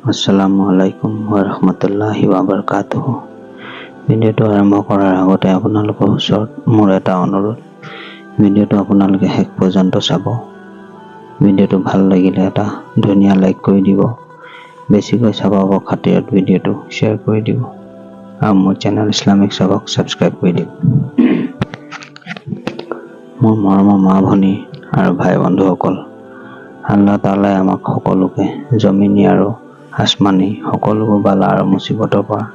Assalamualaikum warahmatullahi wabarakatuh। ভিডিঅ'টো আৰম্ভ কৰাৰ আগতে আপোনালোকৰ ওচৰত মোৰ এটা অনুৰোধ, ভিডিঅ'টো আপোনালোকে শেষ পৰ্যন্ত চাব। ভিডিঅ'টো ভাল লাগিলে এটা ধুনীয়া লাইক কৰি দিব, বেছিকৈ চাব খাতিৰত ভিডিঅ'টো শ্বেয়াৰ কৰি দিব, আৰু মোৰ চেনেল ইছলামিক চাবক ছাবস্ক্ৰাইব কৰি দিব। মোৰ মৰমৰ মা ভনী আৰু ভাই বন্ধুসকল, আল্লাহ তাআলাই আমাক সকলোকে জমিনী আৰু আসমানী সকলোবোৰ বালা আৰু মুচিবতৰ পৰা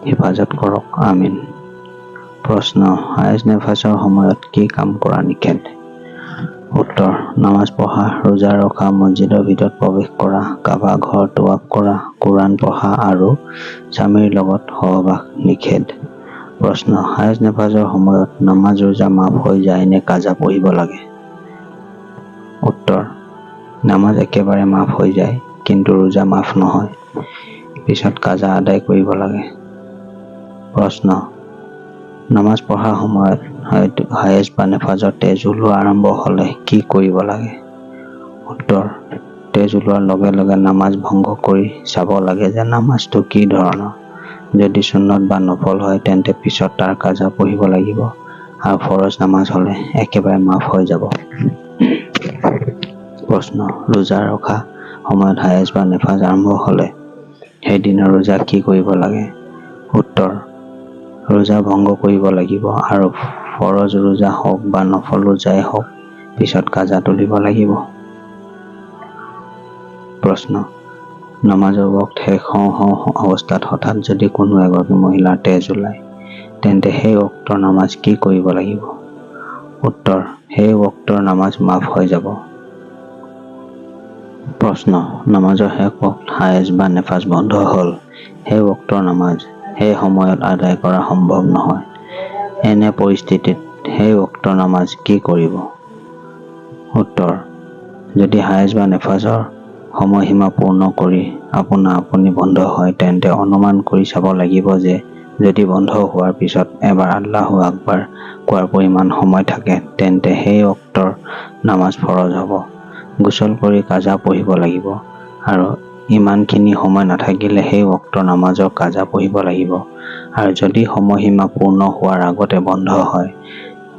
হেফাজত কৰক, আমিন। প্ৰশ্ন: হায়েজ নেফাজৰ সময়ত কি কাম কৰা নিষেধ? উত্তৰ: নামাজ পঢ়া, ৰোজা ৰখা, মছজিদৰ ভিতৰত প্ৰৱেশ কৰা, কাবা ঘৰ তোৱাফ কৰা, কোৰাণ পঢ়া আৰু স্বামীৰ লগত সহবাস নিষেধ। প্ৰশ্ন: হায়েজ নেফাজৰ সময়ত নামাজ ৰোজা মাফ হৈ যায় নে কাজা পঢ়িব লাগে? উত্তৰ: নামাজ একেবাৰে মাফ হৈ যায়, কিন্তু ৰোজা মাফ নহয়, পিছত কাজা আদায় কৰিব লাগে। প্ৰশ্ন: নামাজ পঢ়াৰ সময়ত হায়েজ বা নেফাজৰ তেজ ওলোৱা আৰম্ভ হ'লে কি কৰিব লাগে? উত্তৰ: তেজ ওলোৱাৰ লগে লগে নামাজ ভংগ কৰি চাব লাগে যে নামাজটো কি ধৰণৰ। যদি সুন্নত বা নফল হয় তেন্তে পিছত তাৰ কাজা পঢ়িব লাগিব, আৰু ফৰজ নামাজ হ'লে একেবাৰে মাফ হৈ যাব। প্ৰশ্ন: ৰোজা ৰখা সময়ত হায়েজ বা নেফাজ আৰম্ভ হ'লে সেইদিনা ৰোজা কি কৰিব লাগে? উত্তৰ: ৰোজা ভংগ কৰিব লাগিব, আৰু ফৰজ ৰোজা হওক বা নফল ৰোজাই হওক পিছত কাজা তুলিব লাগিব। প্ৰশ্ন: নামাজৰ বক্ত শেষ হওঁ হওঁ অৱস্থাত হঠাৎ যদি কোনো এগৰাকী মহিলাৰ তেজ ওলায় তেন্তে সেই বক্তৰ নামাজ কি কৰিব লাগিব? উত্তৰ: সেই বক্তৰ নামাজ মাফ হৈ যাব। প্ৰশ্ন: নামাজৰ শেষ বক্ত হায়েজ বা নেফাজ বন্ধ হ'ল, সেই বক্তৰ নামাজ সেই সময়ত আদায় কৰা সম্ভৱ নহয়, এনে পৰিস্থিতিত সেই বক্তৰ নামাজ কি কৰিব? উত্তৰ: যদি হায়েজ বা নেফাজৰ সময়সীমা পূৰ্ণ কৰি আপোনা আপুনি বন্ধ হয় তেন্তে অনুমান কৰি চাব লাগিব যে যদি বন্ধ হোৱাৰ পিছত এবাৰ আল্লাহু আকবাৰ কোৱাৰ পৰিমাণ সময় থাকে তেন্তে সেই বক্তৰ নামাজ ফৰজ হ'ব, গোচল কৰি কাজা পঢ়িব লাগিব, আৰু ইমানখিনি সময় নাথাকিলে সেই বক্তৰ নামাজৰ কাজা পঢ়িব লাগিব, আৰু যদি সময়সীমা পূৰ্ণ হোৱাৰ আগতে বন্ধ হয়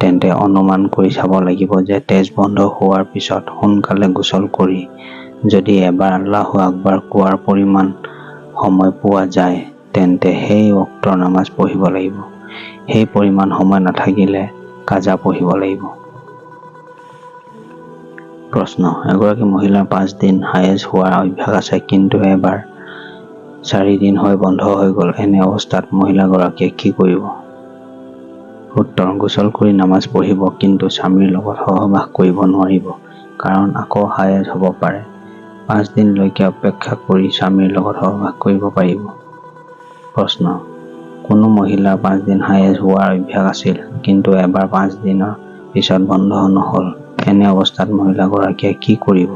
তেন্তে অনুমান কৰি চাব লাগিব যে তেজ বন্ধ হোৱাৰ পিছত সোনকালে গোচল কৰি যদি এবাৰ আল্লাহু আকবাৰ কোৱাৰ পৰিমাণ সময় পোৱা যায় তেন্তে সেই বক্তৰ নামাজ পঢ়িব লাগিব, সেই পৰিমাণ সময় নাথাকিলে কাজা পঢ়িব লাগিব। প্ৰশ্ন: এগৰাকী মহিলাৰ 5 দিন হায়েজ হোৱাৰ অভ্যাস আছে কিন্তু এবাৰ 4 দিন হৈ বন্ধ হৈ গ'ল, এনে অৱস্থাত মহিলাগৰাকীয়ে কি কৰিব? উত্তৰ: গোচল কৰি নামাজ পঢ়িব, কিন্তু স্বামীৰ লগত সহবাস কৰিব নোৱাৰিব, কাৰণ আকৌ হায়েজ হ'ব পাৰে। 5 দিনলৈকে অপেক্ষা কৰি স্বামীৰ লগত সহবাস কৰিব পাৰিব। প্ৰশ্ন: কোনো মহিলাৰ 5 দিন হায়েজ হোৱাৰ অভ্যাস আছিল কিন্তু এবাৰ 5 দিনৰ পিছত বন্ধ নহ'ল, এনে অৱস্থাত মহিলাগৰাকীয়ে কি কৰিব?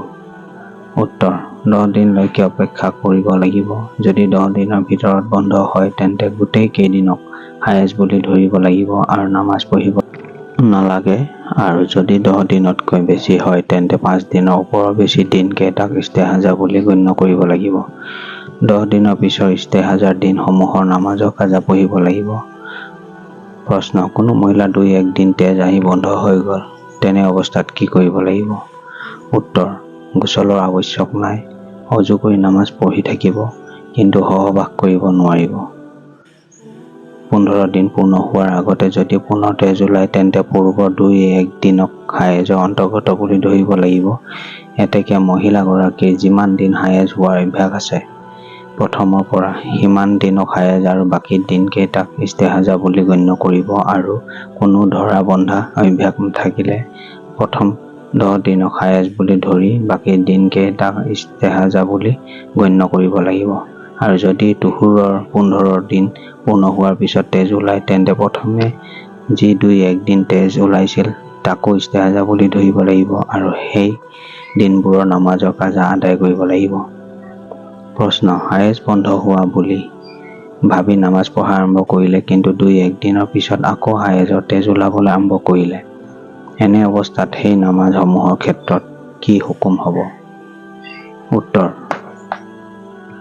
উত্তৰ: 10 দিনলৈকে অপেক্ষা কৰিব লাগিব। যদি 10 দিনৰ ভিতৰত বন্ধ হয় তেন্তে গোটেই কেইদিনক হায়েজ বুলি ধৰিব লাগিব আৰু নামাজ পঢ়িব নালাগে, আৰু যদি 10 দিনতকৈ বেছি হয় তেন্তে 5 দিনৰ ওপৰৰ বেছি দিনকেইটাক ইস্তেহাজা বুলি গণ্য কৰিব লাগিব। 10 দিনৰ পিছৰ ইস্তেহাজাৰ দিনসমূহৰ নামাজৰ কাজা পঢ়িব লাগিব। প্ৰশ্ন: কোনো মহিলাৰ 2-1 দিন তেজ আহি বন্ধ হৈ গ'ল, তেনে অৱস্থাত কি কৰিব লাগিব? উত্তৰ: গোচলৰ আৱশ্যক নাই, অজু কৰি নামাজ পঢ়ি থাকিব, কিন্তু সহবাস কৰিব নোৱাৰিব। 15 দিন পূৰ্ণ হোৱাৰ আগতে যদি পুনৰ তেজ ওলায় তেন্তে পূৰ্বৰ 2-1 দিনক হায়েজৰ অন্তৰ্গত বুলি ধৰিব লাগিব। এতেকে মহিলাগৰাকীৰ যিমান দিন হায়েজ হোৱাৰ অভ্যাস আছে প্ৰথমৰ পৰা সিমান দিনক হায়েজ আৰু বাকী দিনকেইটাক ইস্তেহাজা বুলি গণ্য কৰিব, আৰু কোনো ধৰা বন্ধা অভ্যাস নাথাকিলে প্ৰথম 10 দিনক হায়েজ বুলি ধৰি বাকী দিনকেইটাক ইস্তেহাজা বুলি গণ্য কৰিব লাগিব, আৰু যদি তুহুৰৰ 15 দিন পূৰ্ণ হোৱাৰ পিছত তেজ ওলায় তেন্তে প্ৰথমে যি 2-1 দিন তেজ ওলাইছিল তাকো ইস্তেহাজা বুলি ধৰিব লাগিব, আৰু সেই দিনবোৰৰ নামাজৰ কাজা আদায় কৰিব লাগিব। প্ৰশ্ন: হায়েজ বন্ধ হোৱা বুলি ভাবি নামাজ পঢ়া আৰম্ভ কৰিলে কিন্তু 2-1 দিনৰ পিছত আকৌ হায়েজৰ তেজ ওলাবলৈ আৰম্ভ কৰিলে, এনে অৱস্থাত সেই নামাজসমূহৰ ক্ষেত্ৰত কি হুকুম হ'ব? উত্তৰ: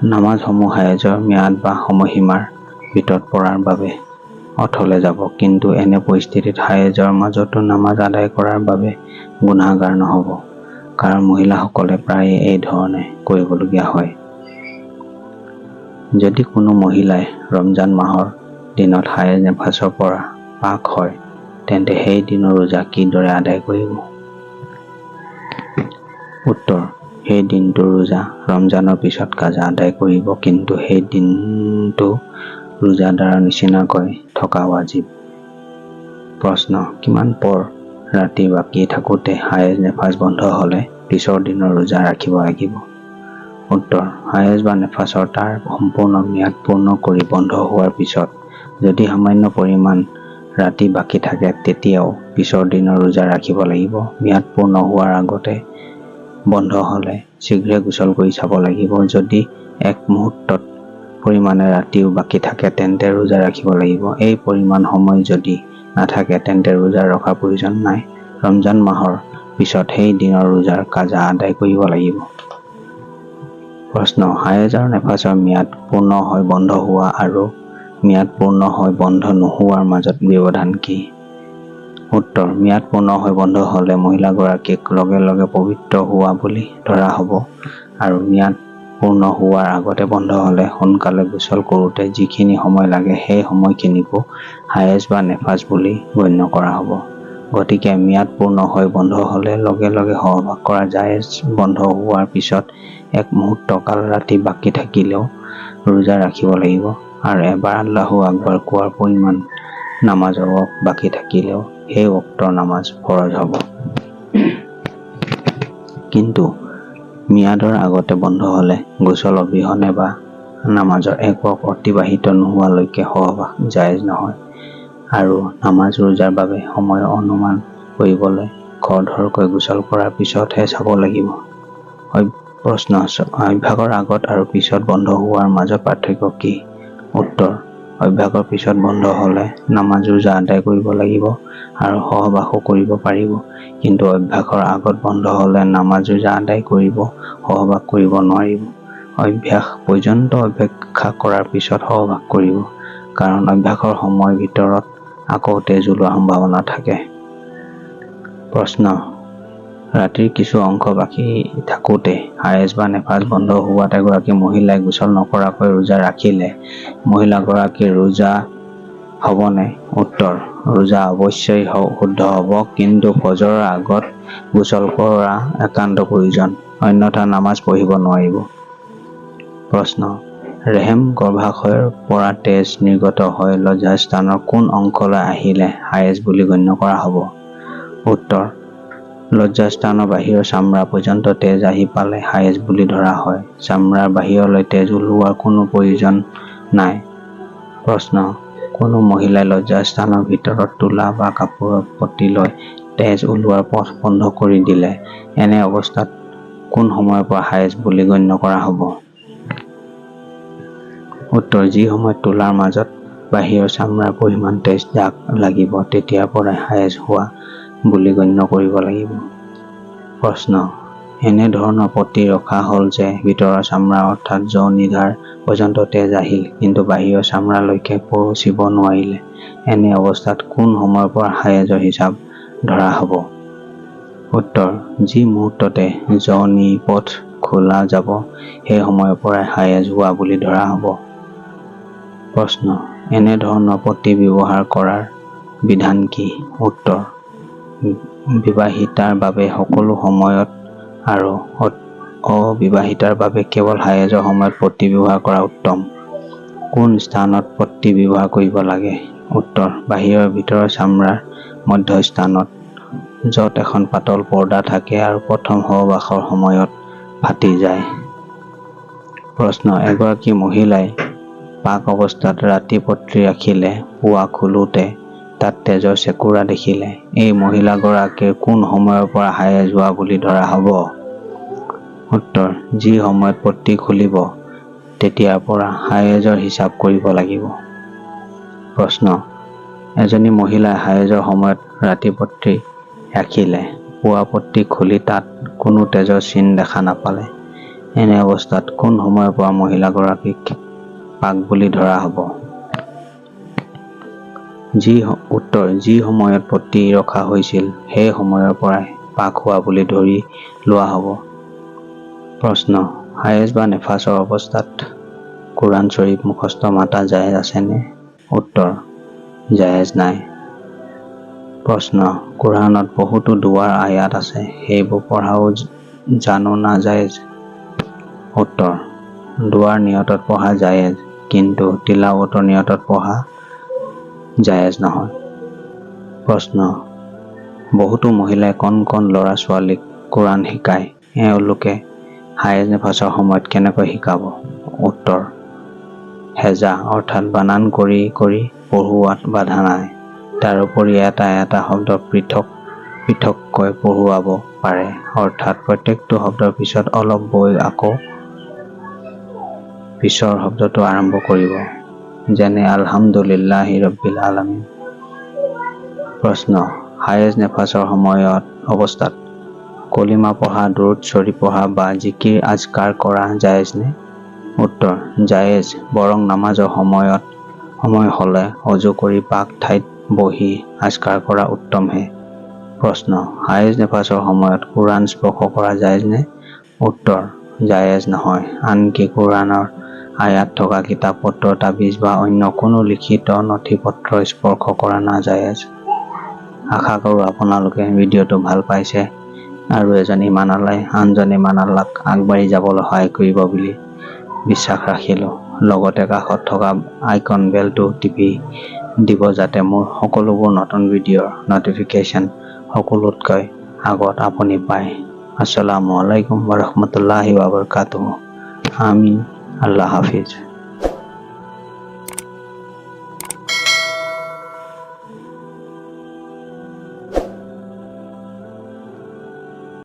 নামাজসমূহ হায়েজৰ ম্যাদ বা সময়সীমাৰ ভিতৰত পৰাৰ বাবে অথলে যাব, কিন্তু এনে পৰিস্থিতিত হায়েজৰ মাজতো নামাজ আদায় কৰাৰ বাবে গুনাহগাৰ নহ'ব, কাৰণ মহিলাসকলে প্ৰায়ে এই ধৰণে কৰিবলগীয়া হয়। যদি কোনো মহিলাই ৰমজান মাহৰ দিনত হায়েজ নেফাসৰ পৰা পাক হয়, তেন্তে সেই দিনৰ ৰোজা কিদৰে আদায় কৰিব? উত্তৰ: সেই দিনটোৰ ৰোজা ৰমজানৰ পিছত কাজা আদায় কৰিব, কিন্তু সেই দিনটো ৰোজাদাৰৰ নিচিনাকৈ থকা ৱাজিব। প্ৰশ্ন: কিমান পৰ ৰাতি বাকী থাকোঁতে হায়েজ নেফাস বন্ধ হ'লে পিছৰ দিনৰ ৰোজা ৰাখিব লাগিব? উত্তৰ: হায়েজ বা নেফাসৰ তাৰ সম্পূৰ্ণ ম্যাদ পূৰ্ণ কৰি বন্ধ হোৱাৰ পিছত যদি সামান্য পৰিমাণ ৰাতি বাকী থাকে, তেতিয়াও পিছৰ দিনৰ ৰোজা ৰাখিব লাগিব। ম্যাদ পূৰ্ণ হোৱাৰ আগতে বন্ধ হ'লে শীঘ্ৰে গোচল কৰি চাব লাগিব। যদি এক মুহূৰ্তত পৰিমাণে ৰাতিও বাকী থাকে, তেন্তে ৰোজা ৰাখিব লাগিব। এই পৰিমাণ সময় যদি নাথাকে, তেন্তে ৰোজা ৰখাৰ প্ৰয়োজন নাই। ৰমজান মাহৰ পিছত সেই দিনৰ ৰোজাৰ কাজা আদায় কৰিব লাগিব। প্ৰশ্ন: হায়েজ আৰু নেফাসৰ ম্যাদ পূৰ্ণ হৈ বন্ধ হোৱা আৰু ম্যাদ পূৰ্ণ হৈ বন্ধ নোহোৱাৰ মাজত ব্যৱধান কি? উত্তৰ: ম্যাদ পূৰ্ণ হৈ বন্ধ হ'লে মহিলাগৰাকীক লগে লগে পবিত্ৰ হোৱা বুলি ধৰা হ'ব, আৰু ম্যাদ পূৰ্ণ হোৱাৰ আগতে বন্ধ হ'লে সোনকালে গোচল কৰোঁতে যিখিনি সময় লাগে, সেই সময়খিনিকো হায়েজ বা নেফাস বুলি গণ্য কৰা হ'ব। গতিকে ম্যাদ পূৰ্ণ হৈ বন্ধ হ'লে লগে লগে সহবাস কৰা জায়েজ। বন্ধ হোৱাৰ পিছত এক মুহূৰ্ত কাল ৰাতি বাকী থাকিলেও ৰোজা ৰাখিব লাগিব, আৰু এবাৰ আল্লাহু আকবাৰ কোৱাৰ পৰিমাণ নামাজৰ ৱক্ত বাকী থাকিলেও সেই ৱক্তৰ নামাজ ফৰজ হ'ব। কিন্তু ম্যাদৰ আগতে বন্ধ হ'লে গোচল অবিহনে বা নামাজৰ এক ৱক্ত অতিবাহিত নোহোৱালৈকে সহবাস জায়েজ নহয়, আৰু নামাজ ৰোজাৰ বাবে সময় অনুমান কৰিবলৈ খৰধৰকৈ গোচল কৰাৰ পিছতহে চাব লাগিব। প্ৰশ্ন: অভ্যাসৰ আগত আৰু পিছত বন্ধ হোৱাৰ মাজত পাৰ্থক্য কি? উত্তৰ: অভ্যাসৰ পিছত বন্ধ হ'লে নামাজ ৰোজা আদায় কৰিব লাগিব আৰু সহবাসো কৰিব পাৰিব, কিন্তু অভ্যাসৰ আগত বন্ধ হ'লে নামাজ ৰোজা আদায় কৰিব, সহবাস কৰিব নোৱাৰিব। অভ্যাস পৰ্যন্ত অপেক্ষা কৰাৰ পিছত সহবাস কৰিব, কাৰণ অভ্যাসৰ সময়ৰ ভিতৰত আকৌ তেজ ওলোৱাৰ সম্ভাৱনা থাকে। প্ৰশ্ন: ৰাতিৰ কিছু অংশ বাকী থাকোঁতে হায়েজ বা নেফাস বন্ধ হোৱাত এগৰাকী মহিলাই গোচল নকৰাকৈ ৰোজা ৰাখিলে মহিলাগৰাকীৰ ৰোজা হ'বনে? উত্তৰ: ৰোজা অৱশ্যই শুদ্ধ হ'ব, কিন্তু ফজৰৰ আগত গোচল কৰা একান্ত প্ৰয়োজন, অন্যথা নামাজ পঢ়িব নোৱাৰিব। প্ৰশ্ন: ৰেহেম গৰ্ভাশয়ৰ পৰা তেজ নিৰ্গত হৈ লজ্জাস্থানৰ কোন অংশলৈ আহিলে হায়েজ বুলি গণ্য কৰা হ'ব? উত্তৰ: লজ্জাস্থানৰ বাহিৰৰ চামৰা পৰ্যন্ত তেজ আহি পালে হায়েজ বুলি ধৰা হয়। চামৰাৰ বাহিৰলৈ তেজ ওলোৱাৰ কোনো প্ৰয়োজন নাই। প্ৰশ্ন: কোনো মহিলাই লজ্জাস্থানৰ ভিতৰত তোলা বা কাপোৰৰ পটি লৈ তেজ ওলোৱাৰ পথ বন্ধ কৰি দিলে এনে অৱস্থাত কোন সময়ৰ পৰা হায়েজ বুলি গণ্য কৰা হ'ব? উত্তৰ: যি সময়ত তোলাৰ মাজত বাহিৰৰ চামৰাৰ পৰিমাণ তেজ দাগ লাগিব, তেতিয়াৰ পৰাই হায়েজ হোৱা বুলি গণ্য কৰিব লাগিব। প্ৰশ্ন: এনে ধৰণৰ পটি ৰখা হ'ল যে ভিতৰৰ চামৰা অৰ্থাৎ যৌনিধাৰ পৰ্যন্ত তেজ আহিল, কিন্তু বাহিৰৰ চামৰালৈকে পৌছিব নোৱাৰিলে, এনে অৱস্থাত কোন সময়ৰ পৰা হায়েজৰ হিচাপ ধৰা হ'ব? উত্তৰ: যি মুহূৰ্ততে যৌনি পথ খোলা যাব, সেই সময়ৰ পৰাই হায়েজ হোৱা বুলি ধৰা হ'ব। প্ৰশ্ন: এনে ধৰণৰ পটি ব্যৱহাৰ কৰাৰ বিধান কি? উত্তৰ: বিবাহিতাৰ বাবে সকলো সময়ত আৰু অবিবাহিতাৰ বাবে কেৱল হায়েজৰ সময়ত পটি ব্যৱহাৰ কৰা উত্তম। কোন স্থানত পটি ব্যৱহাৰ কৰিব লাগে? উত্তৰ: বাহিৰৰ ভিতৰৰ চামৰাৰ মধ্যস্থানত, য'ত এখন পাতল পৰ্দা থাকে আৰু প্ৰথম সহবাসৰ সময়ত ফাটি যায়। প্ৰশ্ন: এগৰাকী মহিলাই পাক অৱস্থাত ৰাতি পটি ৰাখিলে পুৱা খোলোতে তাত তেজৰ চেকুৰা দেখিলে এই মহিলাগৰাকীৰ কোন সময়ৰ পৰা হায়েজ হোৱা বুলি ধৰা হ'ব? উত্তৰ: যি সময়ত পটি খুলিব তেতিয়াৰ পৰা হায়েজৰ হিচাপ কৰিব লাগিব। প্ৰশ্ন: এজনী মহিলাই হায়েজৰ সময়ত ৰাতি পটি ৰাখিলে পুৱা পটি খুলি তাত কোনো তেজৰ চিন দেখা নাপালে এনে অৱস্থাত কোন সময়ৰ পৰা মহিলাগৰাকীক পাক বুলি ধৰা হ'ব? উত্তৰ, যি সময়ত পতি ৰখা হৈছিল সেই সময়ৰ পৰাই পাক হোৱা বুলি ধৰি লোৱা হ'ব। প্ৰশ্ন, হায়েজ বা নেফাছৰ অৱস্থাত কোৰাণ শ্বৰীফ মুখস্থ মাতা জায়েজ আছেনে? উত্তৰ, জায়েজ নাই। প্ৰশ্ন, কোৰাণত বহুতো দুৱাৰ আয়াত আছে, সেইবোৰ পঢ়াও জানো নাজায়েজ? উত্তৰ, দুৱাৰ নিয়তত পঢ়া জায়েজ, কিন্তু তিলাৱতৰ নিয়তত পঢ়া জায়েজ নহয়। প্ৰশ্ন, বহুতো মহিলাই কণ কণ ল'ৰা ছোৱালীক কোৰাণ শিকায়, এওঁলোকে হায়েজ নেফাছৰ সময়ত কেনেকৈ শিকাব? উত্তৰ, হেজা অৰ্থাৎ বানান কৰি কৰি পঢ়ুৱাত বাধা নাই। তাৰোপৰি এটা এটা শব্দ পৃথক পৃথককৈ পঢ়ুৱাব পাৰে, অৰ্থাৎ প্ৰত্যেকটো শব্দৰ পিছত অলপ বৈ আকৌ পিছৰ শব্দটো আৰম্ভ কৰিব, যেনে আলহামদুলিল্লাহি ৰব্বিল আলামিন। প্ৰশ্ন, হায়েজ নেফাছৰ অৱস্থাত কলিমা পঢ়া, দুৰুদ শ্বৰীফ পঢ়া বা জিকিৰ আজকাৰ কৰা জায়েজনে? উত্তৰ, জায়েজ, বৰং নামাজৰ সময় হ'লে অজু কৰি পাক ঠাইত বহি আজকাৰ কৰা উত্তমহে। প্ৰশ্ন, হায়েজ নেফাছৰ সময়ত কোৰাণ স্পৰ্শ কৰা জায়েজনে? উত্তৰ, জায়েজ নহয়। আনকি কোৰাণৰ আয়াত থকা কিতাপ পত্ৰ, তাবিজ বা অন্য কোনো লিখিত নথি পত্ৰ স্পৰ্শ কৰা নাজায়েজ। আশা কৰোঁ আপোনালোকে ভিডিঅ'টো ভাল পাইছে আৰু এজন ঈমানৱালাই আনজন ঈমানৱালাক আগবাঢ়ি যাবলৈ সহায় কৰিব বুলি বিশ্বাস ৰাখিলোঁ। লগতে কাষত থকা আইকন বেলটো টিপি দিব যাতে মোৰ সকলোবোৰ নতুন ভিডিঅ'ৰ নটিফিকেশ্যন সকলোতকৈ আগত আপুনি পায়। আসসালামু আলাইকুম ৱৰাহমাতুল্লাহি ৱবাৰাকাতুহু। আমিন। আল্লাহ হাফিজ।